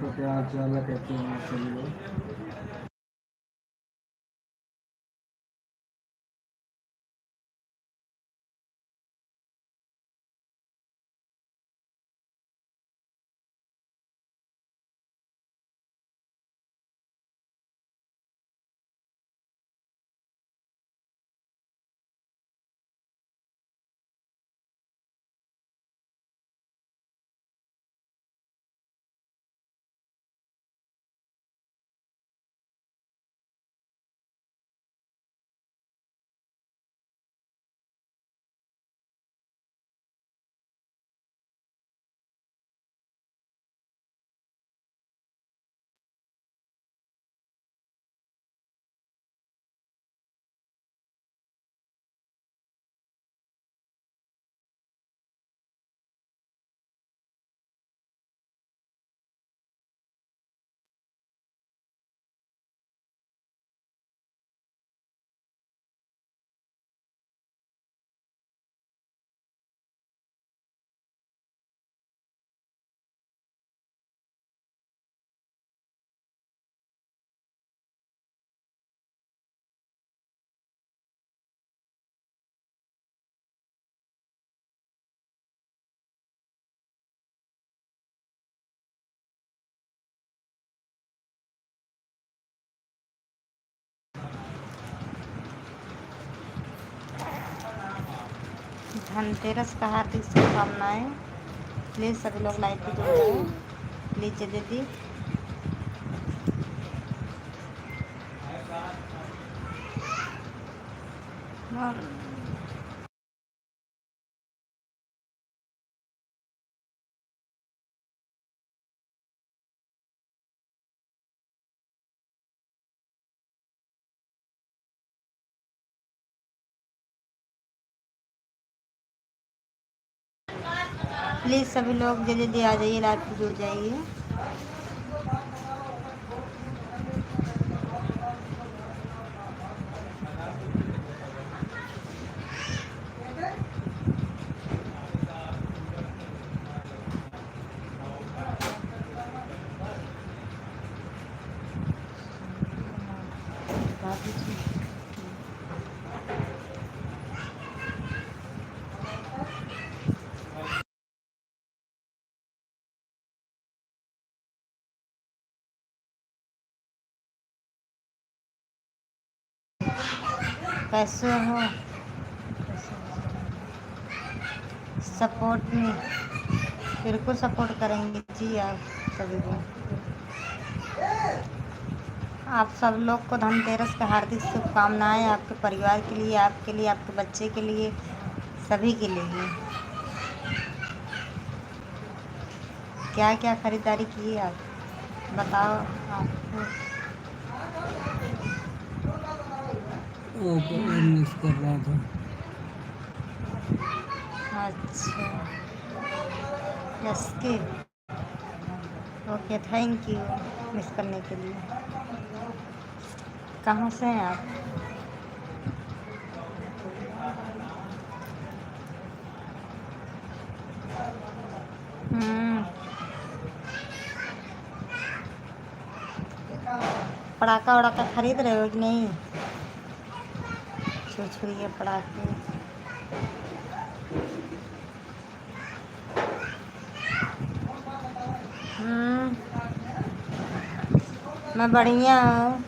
तो प्यार ज्यादा कहते हैं सभी लोग। धनतेरस का हार्दिक शुभकामनाएं। प्लीज़ सभी लोग लाइव पे जुड़ जाएं। प्लीज़ दीदी। प्लीज़ सभी लोग जल्दी जल्दी आ जाइए, लाइव पे जुड़ जाइए। कैसे हो? सपोर्ट में बिल्कुल सपोर्ट करेंगे जी आप सभी को। आप सब लोग को धनतेरस का हार्दिक शुभकामनाएं, आपके परिवार के लिए, आपके लिए, आपके बच्चे के लिए, सभी के लिए। क्या क्या खरीदारी की आप बताओ आपको। मिस कर रहा था। अच्छा, yes okay, thank you miss करने के लिए। कहाँ से हैं आप? पटाखा वड़ाखा खरीद रहे हो कि नहीं? छुरछुरिया पटाखे। मैं बढ़िया हूँ।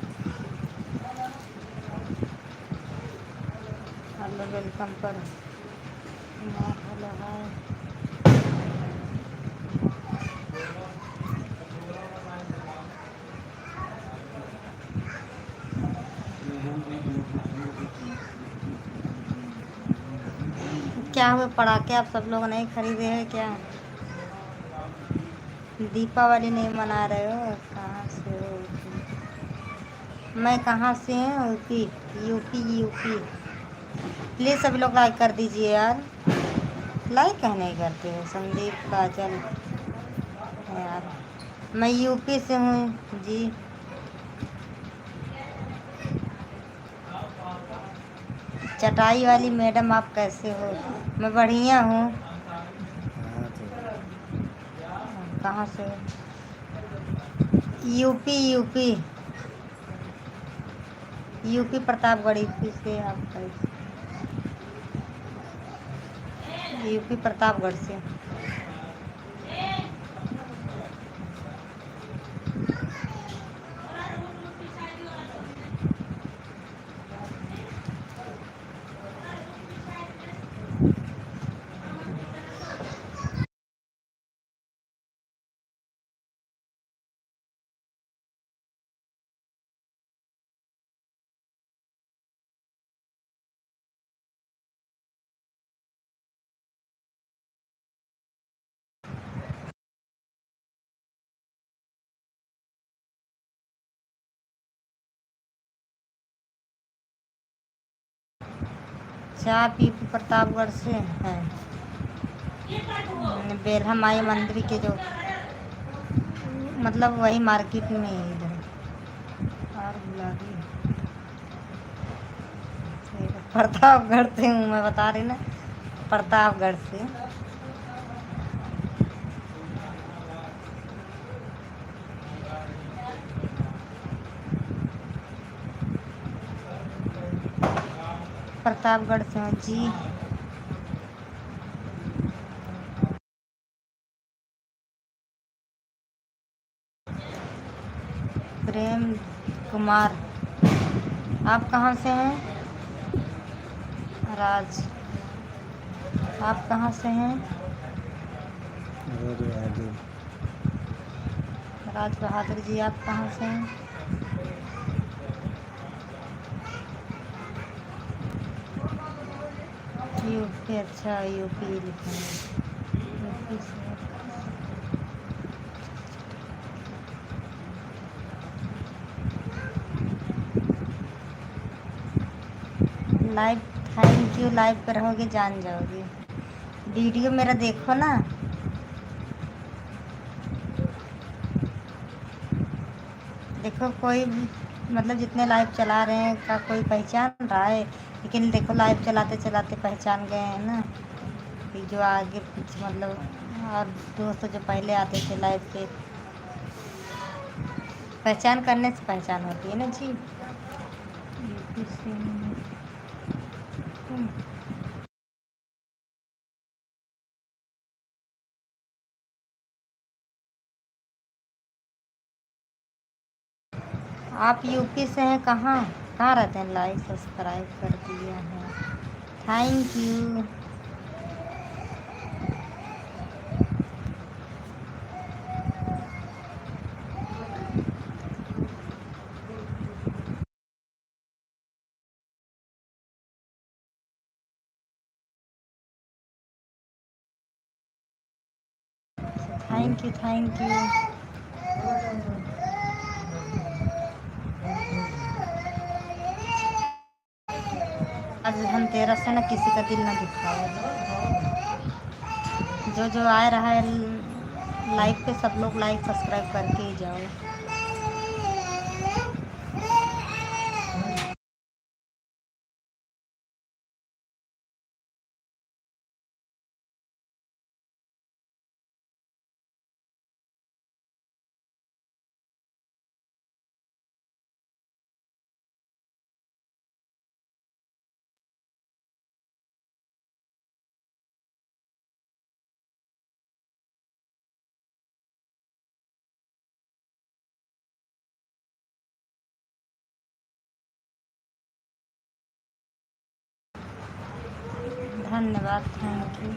हेलो, वेलकम पर हेलो हाय। क्या हुए, पटाखे आप सब लोग नहीं खरीदे हैं क्या? दीपावली नहीं मना रहे हो? कहाँ से हो? मैं कहाँ से हूँ? यूपी। यूपी। प्लीज़ सभी लोग लाइक कर दीजिए यार। लाइक कह नहीं करते हो? संदीप काजल यार, मैं यूपी से हूँ जी। चटाई वाली मैडम आप कैसे हो? मैं बढ़िया हूँ। कहाँ से? UP UP UP Pratapgarh UP से आप यूपी प्रतापगढ़ से। आप यूपी प्रतापगढ़ से हैं। बेल्हा माई मंदिर के जो मतलब वही मार्केट में है इधर। और गुलाबी प्रतापगढ़ से हूँ मैं, बता रही ना, प्रतापगढ़ से। प्रतापगढ़ से हूँ जी। प्रेम कुमार, आप कहाँ से हैं? राज, आप कहाँ से हैं? राज बहादुर जी, आप कहाँ से हैं? यूपी, अच्छा यूपी लिखा है। यूपी से लाइव, थैंक यू। लाइव पे रहोगे जान जाओगे। वीडियो मेरा देखो ना। देखो कोई मतलब जितने लाइव चला रहे हैं का कोई पहचान रहा है, लेकिन देखो लाइव चलाते चलाते पहचान गए हैं ना कि जो आगे पीछे मतलब और दोस्त जो पहले आते थे लाइव पे, पहचान करने से पहचान होती है ना जी। यूपी से आप यूपी से हैं? कहाँ कहाँ रहते हैं? लाइक सब्सक्राइब कर दिया है, thank you. Thank you thank you. आज धनतेरस है ना, किसी का दिल ना दुखाओ। जो जो आ रहा है लाइव पे सब लोग लाइक सब्सक्राइब करके ही जाओ। धन्यवाद, थैंक यू।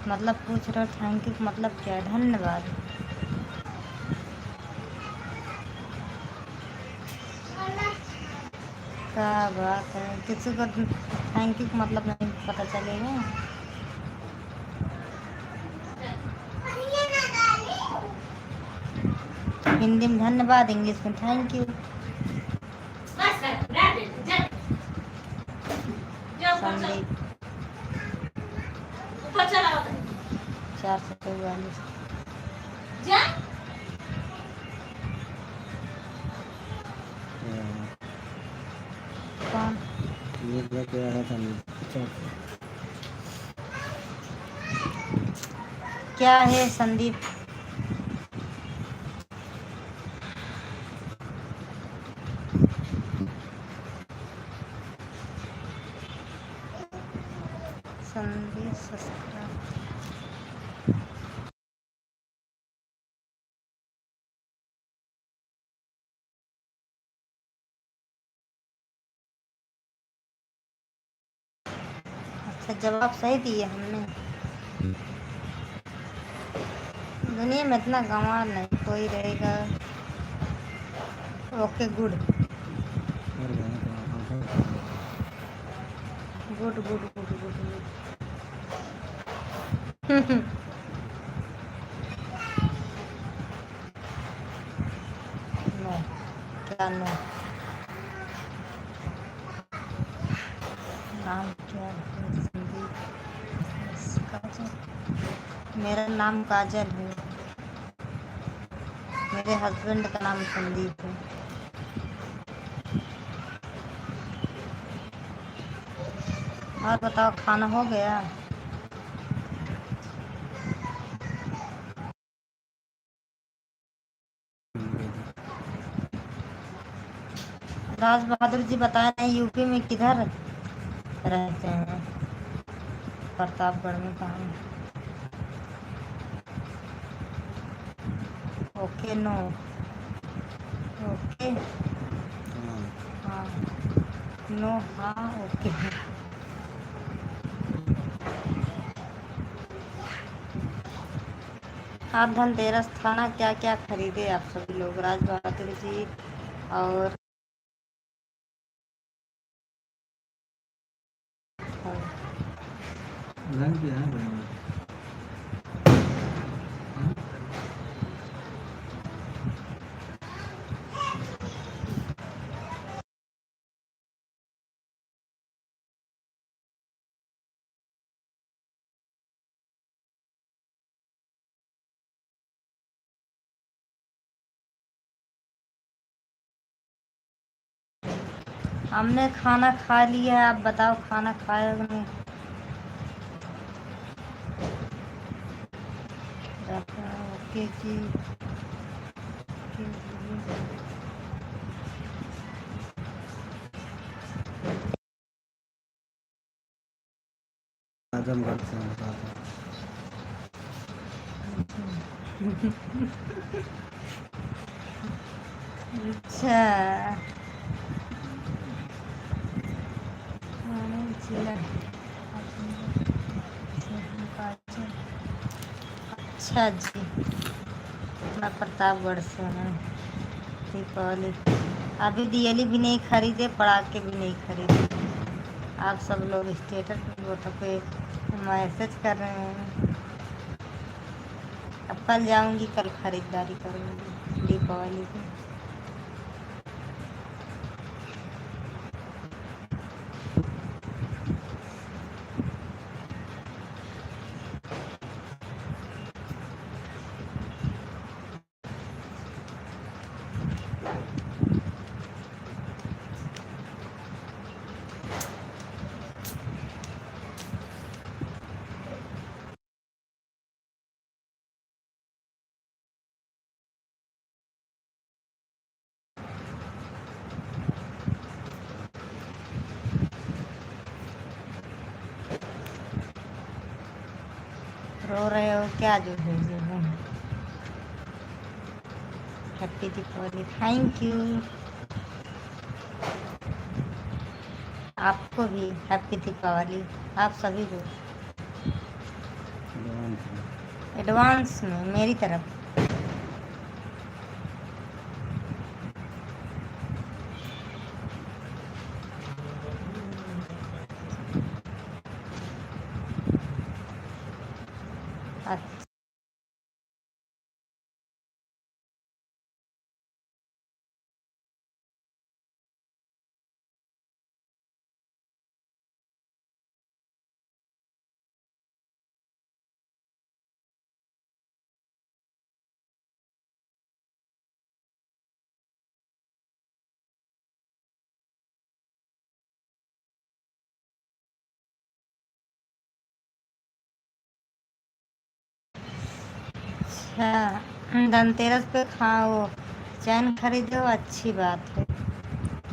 मतलब पूछ रहे हो थैंक यू मतलब क्या है? धन्यवाद। क्या बात है, किसी को थैंक यू मतलब नहीं पता चलेगा। हिंदी में धन्यवाद, इंग्लिश में थैंक यू। संदीप 444। कौन? ये लेके आया था मैं चौक से। क्या है संदीप? संदीप सब्सक्राइब। अच्छा, जवाब सही दिए हमने। दुनिया में इतना गंवार नहीं कोई रहेगा। ओके, गुड और गए तो आंखों में good good good good good. No, क्या नो? नाम क्या है संदीप? काजल। मेरा नाम काजल है। मेरे हस्बैंड का नाम संदीप है। और बताओ, खाना हो गया? राज बहादुर जी बताए नहीं, यूपी में किधर रहते हैं? प्रतापगढ़ में कहाँ? Okay, no. ओके, हाँ। हाँ। नो, हाँ, ओके। आप धनतेरस था ना, क्या क्या खरीदे आप सभी लोग? राज बहादुर जी और रंग क्या है बराबर? हाँ? हमने खाना खा लिया है। आप बताओ, खाना खाए कि नहीं? ओके जी, ओके जी। आजमगढ़ से होता था। अच्छा, जिला। अच्छा जी, मैं प्रतापगढ़ से हूँ। दीपावली अभी दिवाली भी नहीं खरीदे, पटाखे भी नहीं खरीदे। आप सब लोग स्टेटस पे मैसेज कर रहे हैं। अब कल जाऊंगी, कल खरीदारी करूंगी दीपावली की। रो रहे हो क्या जो भेजे हैं? Happy Deepawali, thank you. आपको भी हैप्पी दीपावली, आप सभी को एडवांस में। एडवांस में मेरी तरफ। अच्छा। अच्छा, धनतेरस पे खाओ, चैन खरीदो, अच्छी बात है।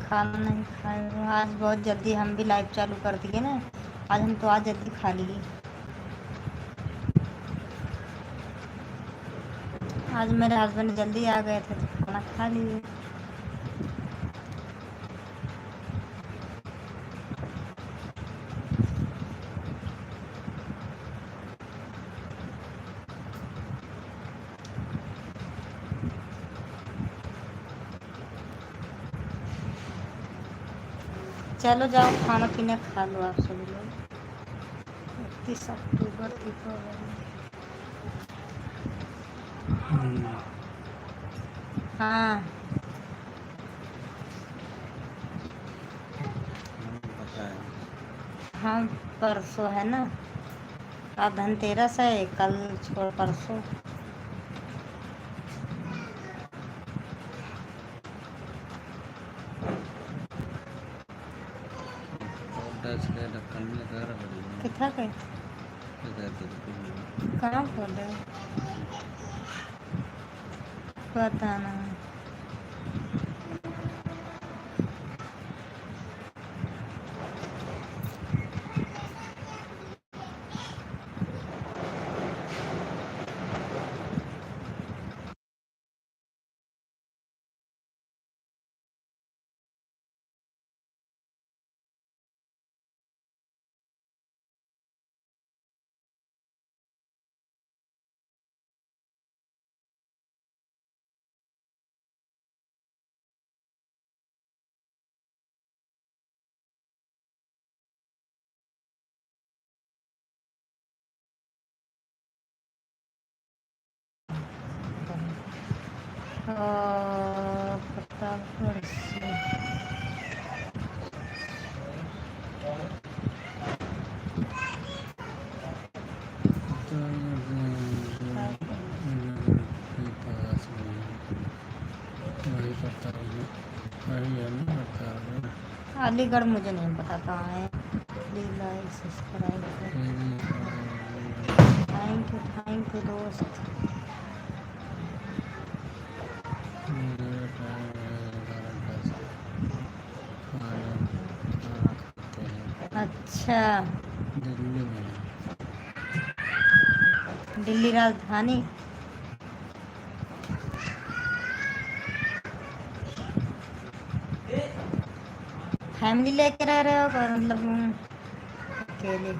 खाना नहीं खाए हो आज? बहुत जल्दी हम भी लाइव चालू कर दिए ना आज, हम तो आज जल्दी खा लिए। आज मेरे हस्बैंड जल्दी आ गए थे तो खाना खा लिए। चलो जाओ खाना पीना खा लो आप सभी लोग। 31 अक्टूबर दीपावली। हाँ पता है। हाँ, परसों है ना, आज धनतेरस है, कल छोड़ परसों। टच के ढक्कन में कर रही कितना के कहाँ खोले? पता नहीं। प्रतापगढ़ से पास में वही पता है, वही है ना बता रहे। अलीगढ़ मुझे नहीं पता कहाँ है। Please like subscribe thank you दोस्त। अच्छा, दिल्ली में दिल्ली राजधानी। फैमिली लेके रह रहे हो मतलब अकेले?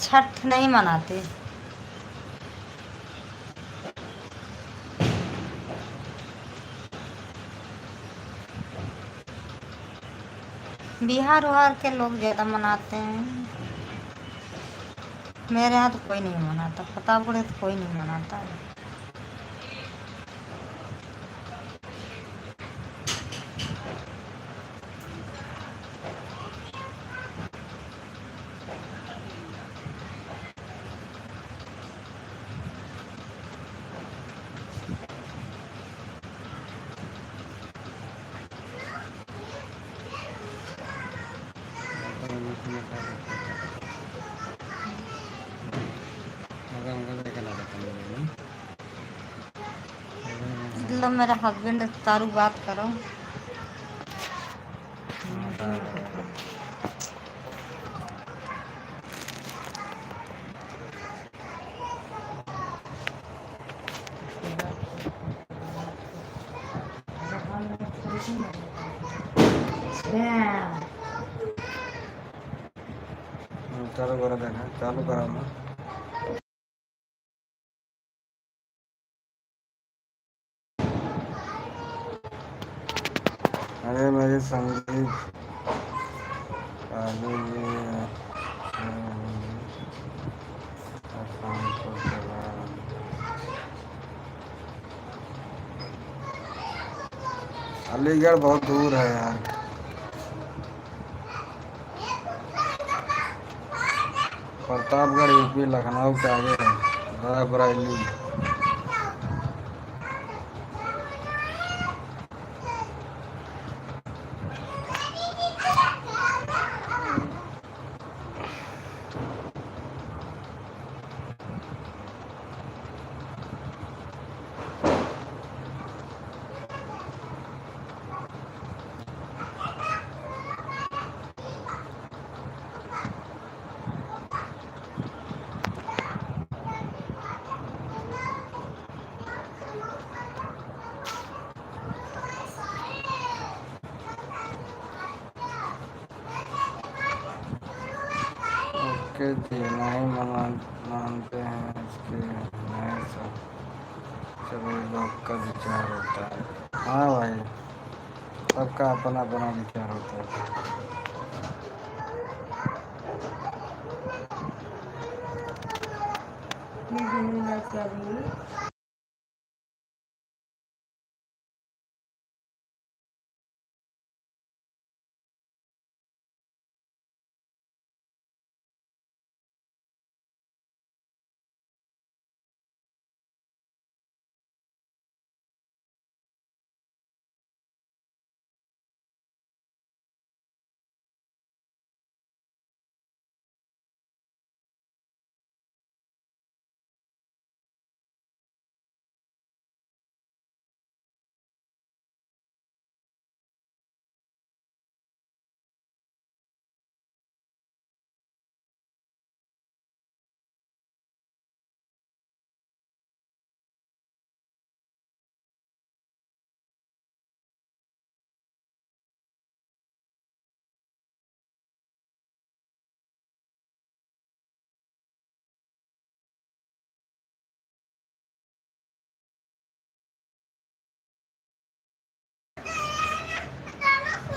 छठ नहीं मनाते? बिहार उहार के लोग ज़्यादा मनाते हैं, मेरे यहाँ तो कोई नहीं मनाता। प्रतापगढ़ तो कोई नहीं मनाता है। मतलब मेरा हस्बैंड तारू बात करो। चालू करा देखा, चालू करा ना। अरे मेरी संगीत काली ये आसान को चला। अलीगढ़ बहुत दूर है यार। प्रतापगढ़ यूपी लखनऊ के आगे है। रायबरेली। ओके जी, नहीं मानते हैं इसके नहीं सब सभी लोग का विचार होता है। हाँ भाई, सबका अपना अपना विचार होता है।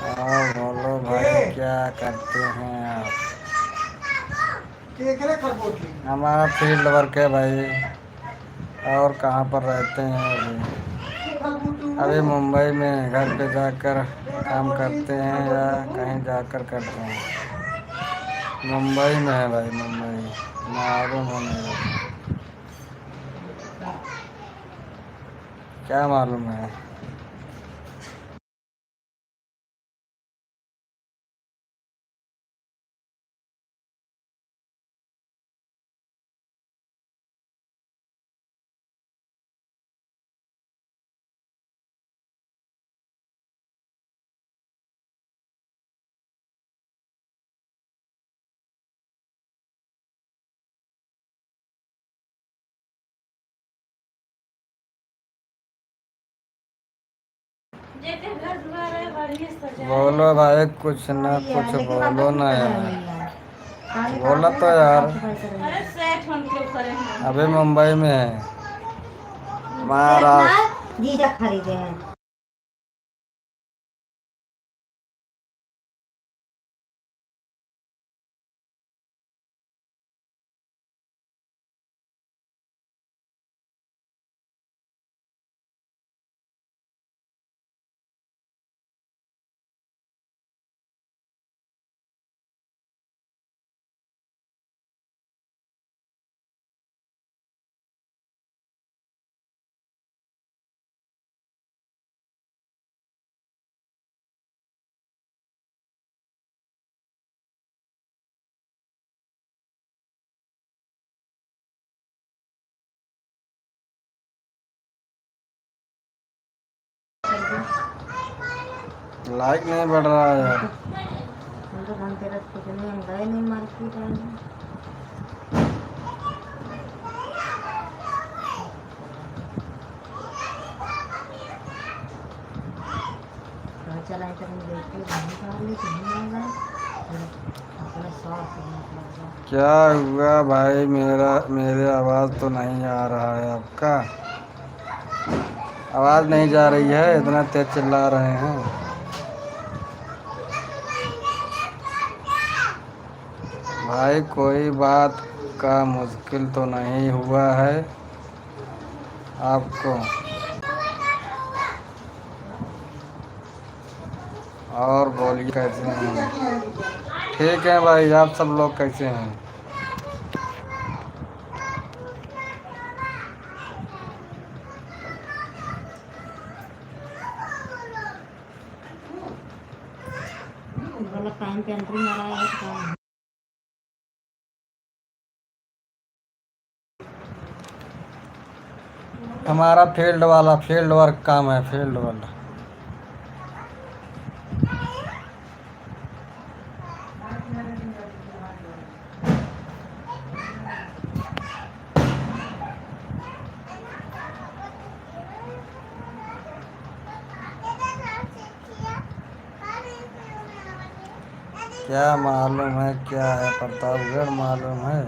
हाँ बोलो भाई, क्या करते हैं आप? हमारा फील्ड वर्क है भाई। और कहाँ पर रहते हैं अभी? अभी मुंबई में घर पे जाकर काम करते हैं या कहीं जाकर करते हैं? मुंबई में है भाई, मुंबई। मालूम हो मेरे क्या मालूम है? बोलो भाई, कुछ ना कुछ बोलो ना यार। बोला तो यार। अभी मुंबई में है, महाराष्ट्र। जीजा खरीदे हैं। लाइक नहीं बढ़ रहा है यार। हम तो धनतेरस कुछ नहीं, हम गए नहीं मार्केट में। चला तो हम देखते अपने शौक। क्या हुआ भाई? मेरे आवाज़ तो नहीं आ रहा है आपका। आवाज़ नहीं जा रही है, इतना तेज चिल्ला रहे हैं। भाई कोई बात का मुश्किल तो नहीं हुआ है आपको? और बोलिए कैसे हैं? ठीक है भाई, आप सब लोग कैसे हैं? वाला पैन पे एंट्री मारा है तो हमारा फील्ड वाला फील्ड वर्क काम है, फील्ड वाला। क्या मालूम है क्या है, प्रतापगढ़ मालूम है?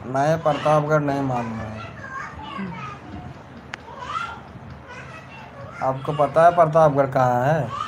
नहीं, प्रतापगढ़ नहीं मालूम है। आपको पता है प्रतापगढ़ कहाँ है?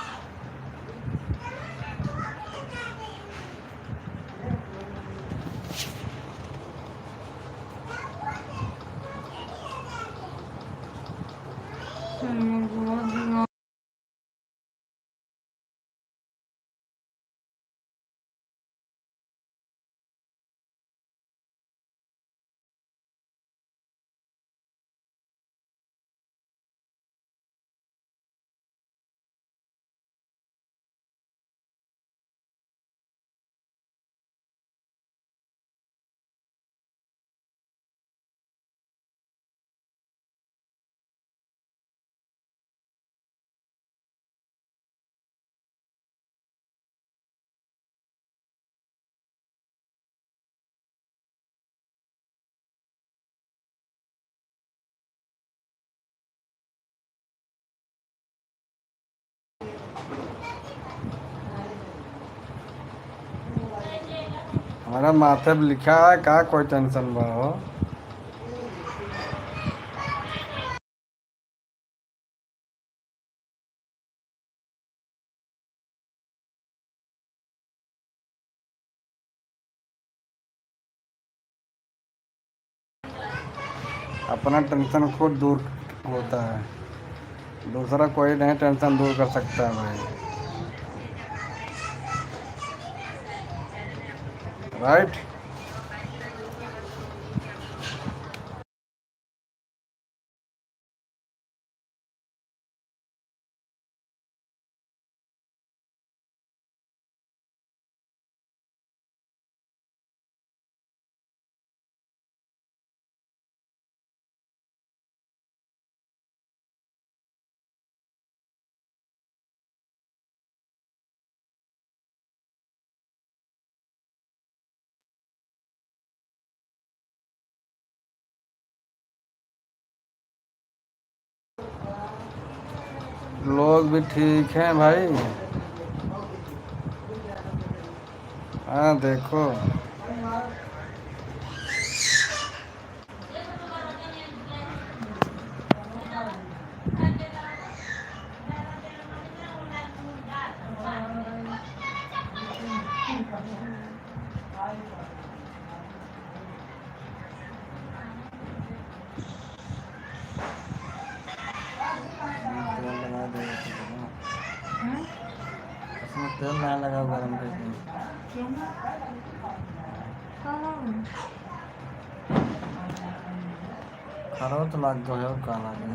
हमारा माथे पे लिखा है का, कोई टेंशन बा हो? अपना टेंशन खुद दूर होता है, दूसरा कोई नहीं टेंशन दूर कर सकता है भाई। राइट। लोग भी ठीक हैं भाई। हाँ देखो, तेल लगा दे इसमें, तेल ना लगा गरम करके। खरो तो लग गए और का लगे।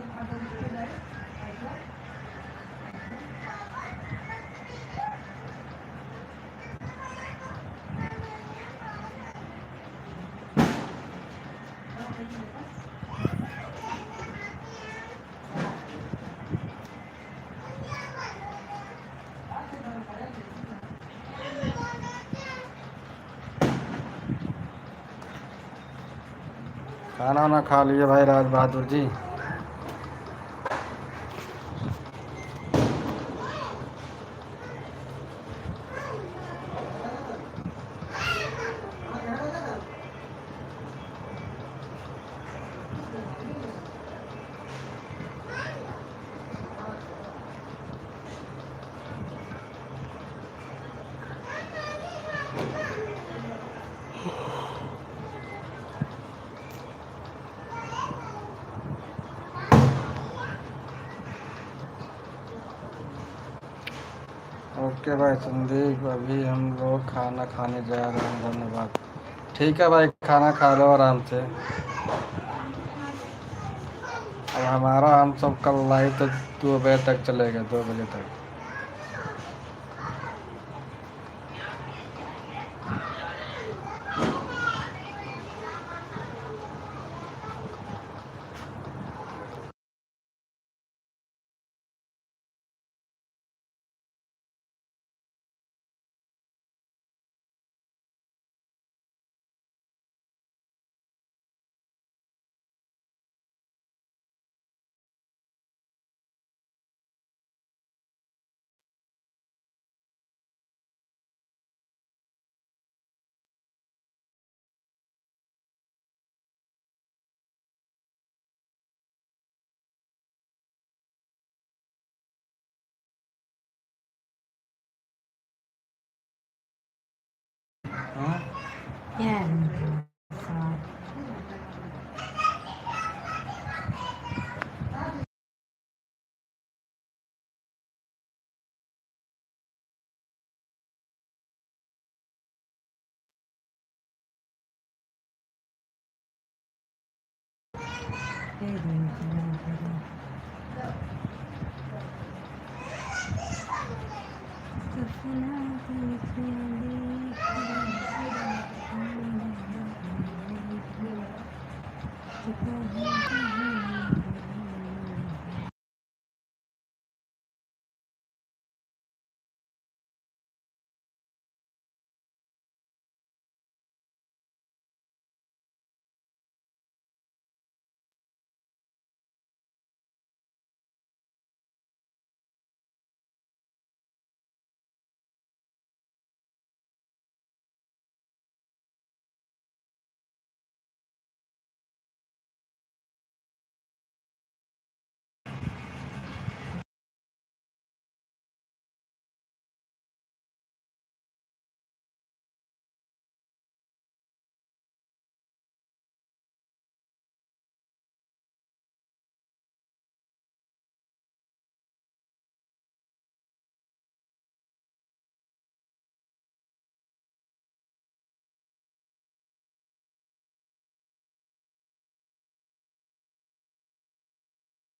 खाना वाना खा लिए भाई राज बहादुर जी? ओके भाई संदीप, अभी हम लोग खाना खाने जा रहे हैं, धन्यवाद। ठीक है भाई, खाना खा लो आराम से। अब हमारा हम सब कल लाइव तो 2 बजे तक चलेगा, 2 बजे तक। हाँ?